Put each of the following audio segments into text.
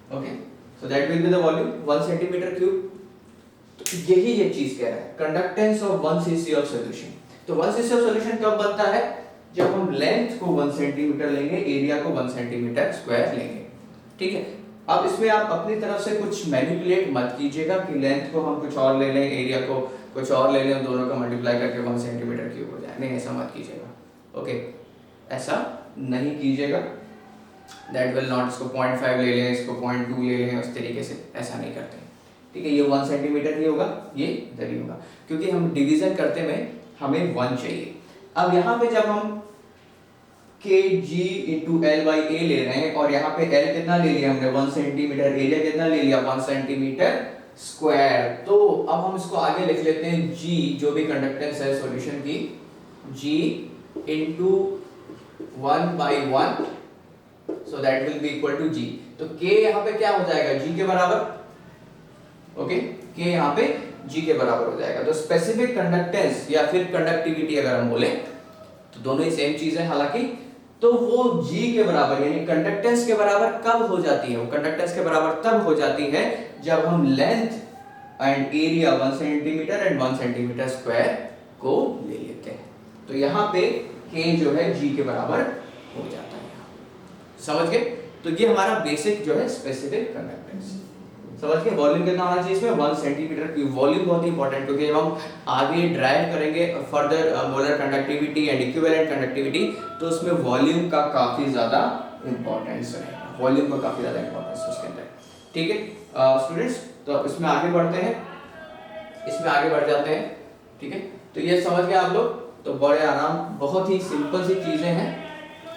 Okay, so that will be the volume 1 centimetre cube. तो यही ये चीज कह रहा है, conductance of 1 CC of solution. तो 1 सीसी ऑफ सॉल्यूशन कब बनता है? जब हम लेंथ को 1 सेंटीमीटर लेंगे, एरिया को 1 सेंटीमीटर स्क्वायर लेंगे। ठीक है, अब इसमें आप अपनी तरफ से कुछ मैनिपुलेट मत कीजिएगा कि लेंथ को हम कुछ और ले लें, एरिया को कुछ और ले लें, दोनों का मल्टीप्लाई करके 1 सेंटीमीटर क्यूब हो जाए। नहीं, ऐसा मत कीजिएगा। ओके, ऐसा नहीं कीजिएगा। दैट विल नॉट, इसको 0.5 ले लें, इसको 0.2 ले लें, उस तरीके से ऐसा नहीं करते। ठीक है, ये 1 सेंटीमीटर ही होगा, ये इधर ही होगा, क्योंकि हम डिवीजन करते में हमें 1 चाहिए। अब यहाँ पे जब हम kg इंटू एल बाई ए ले रहे हैं और यहाँ पे एल कितना ले लिया हमने 1 सेंटीमीटर, एरिया कितना ले लिया 1 सेंटीमीटर स्क्वायर, तो अब हम इसको आगे लिख लेते हैं g, जो भी कंडक्टेंस है सॉल्यूशन की, g into 1/1, so that will be equal to g। तो k यहाँ पे क्या हो जाएगा, g के बराबर। ओके, k यहाँ पे g के बराबर हो जाएगा। तो स्पेसिफिक कंडक्टेंस या फिर कंडक्टिविटी अगर हम बोले तो दोनों ही सेम चीज है हालांकि, तो वो g के बराबर यानी कंडक्टेंस के बराबर कब हो जाती है? वो कंडक्टेंस के बराबर तब हो जाती है जब हम length and area 1 centimetre and 1 centimetre square को ले लेते हैं। तो यहाँ पे k जो है g के बराबर हो जाता है। समझ गए? तो ये हमारा बेसिक जो है स्पेसिफिक कंडक्टेंस। समझ गए? वॉल्यूम कितना होना चाहिए इसमें 1 सेंटीमीटर क्यूब। वॉल्यूम बहुत ही इंपॉर्टेंट, क्योंकि जब हम आगे ड्राइव करेंगे further molar conductivity and equivalent conductivity, तो उसमें वॉल्यूम का काफी ज्यादा इंपॉर्टेंस रहेगा, वॉल्यूम का काफी ज्यादा इंपॉर्टेंस उसके अंदर। ठीक है स्टूडेंट्स, तो इसमें आगे बढ़ते हैं, इसमें आगे बढ़ जाते हैं। ठीक है, तो ये समझ गए आप लोग? तो बड़े आराम, बहुत ही सिंपल सी चीजें हैं,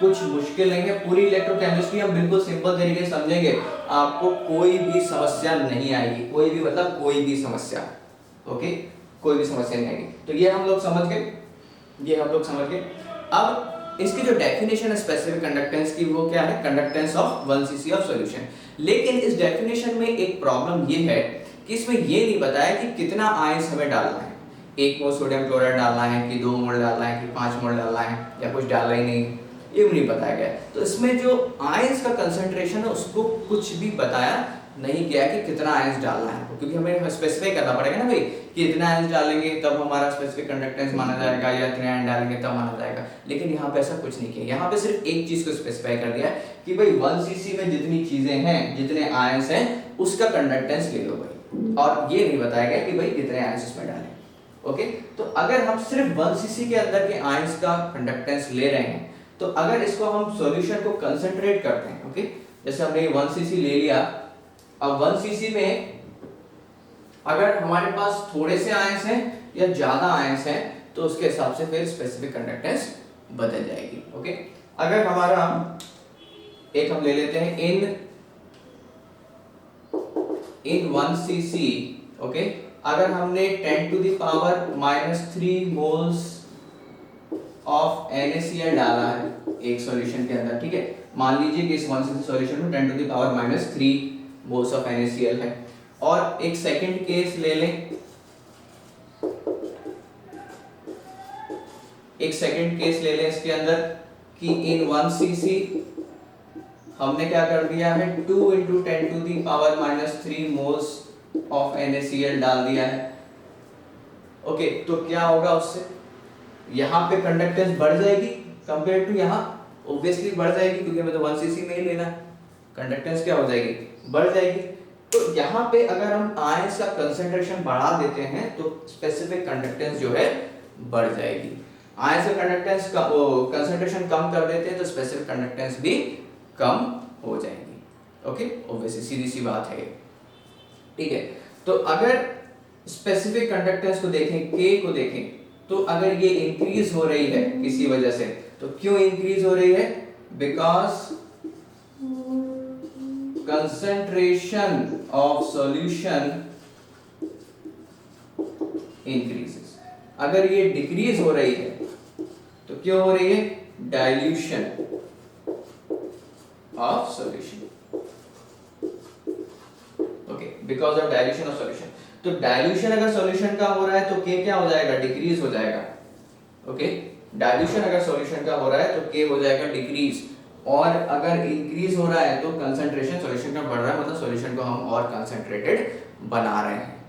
कुछ मुश्किल नहीं है। पूरी इलेक्ट्रोकेमिस्ट्री हम बिल्कुल सिंपल तरीके से समझेंगे, आपको कोई भी समस्या नहीं आएगी, कोई भी मतलब कोई भी समस्या। ओके, कोई भी समस्या नहीं आएगी। तो ये हम लोग समझ गए, ये हम लोग समझ गए। अब इसकी जो डेफिनेशन है स्पेसिफिक कंडक्टेंस की, वो क्या है? Conductance of 1 CC of solution. लेकिन इस डेफिनेशन में एक प्रॉब्लम ये है कि इसमें ये नहीं बताया कि कितना आयंस हमें डालना है। 1 मोल सोडियम क्लोराइड डालना है कि 2 मोल डालना है कि 5 मोल डालना है, या कुछ डालना ही नहीं, ये भी नहीं बताया गया। तो इसमें जो आयंस का कंसंट्रेशन है उसको कुछ भी बताया नहीं गया कि कितना आयंस डालना है, क्योंकि हमें स्पेसिफाई करना पड़ेगा ना भाई कि इतना आयंस डालेंगे तब हमारा स्पेसिफिक कंडक्टेंस माना जाएगा, या इतने आयंस डालेंगे तब माना जाएगा। लेकिन यहाँ पे ऐसा कुछ नहीं किया, यहाँ पे सिर्फ एक चीज को स्पेसिफाई कर दिया कि भाई 1 सीसी में जितनी चीजें हैं, जितने आयंस हैं, उसका कंडक्टेंस ले लो भाई, और ये नहीं बताया गया कि भाई कितने आयंस इसमें डालें। ओके, तो अगर हम सिर्फ 1 सीसी के अंदर के आयंस का कंडक्टेंस ले रहे हैं, तो अगर इसको हम सॉल्यूशन को कंसंट्रेट करते हैं, ओके, जैसे हमने 1 सीसी ले लिया, अब 1 सीसी में अगर हमारे पास थोड़े से आयंस हैं या ज्यादा आयंस हैं, तो उसके हिसाब से फिर स्पेसिफिक कंडक्टेंस बदल जाएगी। ओके, अगर हमारा एक हम ले लेते हैं इन 1 सीसी, ओके, अगर हमने 10 to the power -3 moles of NaCl डाला है एक सॉल्यूशन के अंदर, ठीक है, मान लीजिए कि इस 1 सीसी सॉल्यूशन में 10 to the power -3 moles of NaCl है, और एक सेकंड केस ले लें, एक सेकंड केस ले लें इसके अंदर कि इन 1 सीसी हमने क्या कर दिया है 2 × 10 to the power -3 moles of NaCl डाल दिया है। ओके, तो क्या होगा उससे? यहाँ पे कंडक्टेंस बढ़ जाएगी कंपेयर टू यहाँ, ऑब्वियसली बढ़ जाएगी, क्योंकि हमें तो 1 सीसी में ही लेना है। कंडक्टेंस क्या हो जाएगी? बढ़ जाएगी। तो यहाँ पे अगर हम आयंस का कंसंट्रेशन बढ़ा देते हैं तो स्पेसिफिक कंडक्टेंस जो है बढ़ जाएगी। आयंस का कंडक्टेंस का कंसंट्रेशन कम कर देते हैं तो स्पेसिफिक कंडक्टेंस भी कम हो जाएगी। ओके, ऑब्वियसली सीधी सी बात है। ठीक है, तो अगर स्पेसिफिक कंडक्टेंस को देखें, K को देखें, तो अगर ये इंक्रीज हो रही है किसी वजह से, तो क्यों इंक्रीज हो रही है? Because concentration of solution increases. अगर ये डिक्रीज हो रही है तो क्यों हो रही है? Dilution of solution. Okay, because of dilution of solution. तो डाइल्यूशन अगर सॉल्यूशन का हो रहा है तो K क्या हो जाएगा? डिक्रीज हो जाएगा। ओके, डाइल्यूशन अगर सॉल्यूशन का हो रहा है तो K हो जाएगा डिक्रीज, और अगर इंक्रीज हो रहा है तो कंसंट्रेशन सॉल्यूशन का बढ़ रहा है, मतलब सॉल्यूशन को हम और कंसंट्रेटेड बना रहे हैं,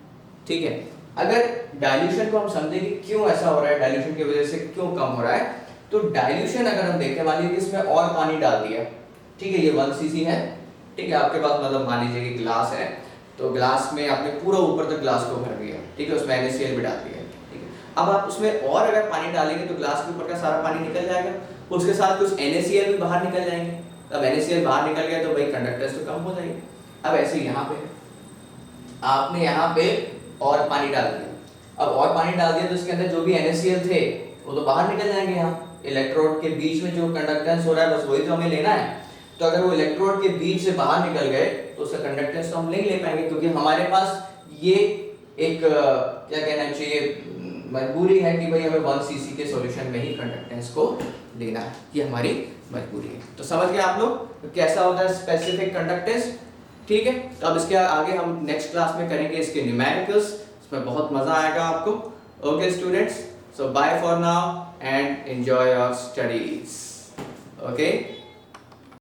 ठीक है। अगर डाइल्यूशन को हम समझें कि क्यों ऐसा हो रहा है, डाइल्यूशन की वजह से क्यों कम हो रहा है, तो डाइल्यूशन अगर हम देखें, मान लीजिए इसमें और पानी डाल दिया, ठीक है, ये 1 cc है, ठीक है, आपके पास मतलब मान लीजिए कि ग्लास है, तो ग्लास में आपने पूरा ऊपर तक ग्लास को भर दिया, ठीक है, उसमें NaCl भी डाल दिया, ठीक है। अब आप उसमें और अगर पानी डालेंगे तो ग्लास के ऊपर का सारा पानी निकल जाएगा, उसके साथ कुछ NaCl भी बाहर निकल जाएंगे। अब NaCl बाहर निकल गया तो भाई कंडक्टेंस तो कम हो जाएगी। अब ऐसे यहाँ पे आपने यहाँ पे और पानी डाल दिया, अब और पानी डाल दिया तो इसके अंदर जो भी NaCl थे वो तो बाहर निकल जाएंगे। यहाँ इलेक्ट्रोड के बीच में जो कंडक्टेंस हो रहा है बस वही तो हमें लेना है। तो अगर वो इलेक्ट्रोड के बीच से बाहर निकल गए तो उसका कंडक्टेंस तो हम नहीं ले पाएंगे, क्योंकि हमारे पास ये एक क्या कहना चाहिए मजबूरी है कि भाई हमें 1 cc के सॉल्यूशन में ही कंडक्टेंस को लेना है, ये हमारी मजबूरी है। तो समझ गए आप लोग कैसा होता है स्पेसिफिक कंडक्टेंस, ठीक है। तो अब इसके आगे हम नेक्स्ट क्लास में करेंगे इसके न्यूमेरिकल्स, इसमें बहुत मजा आएगा आपको। Okay students, so bye for now and enjoy your studies, okay।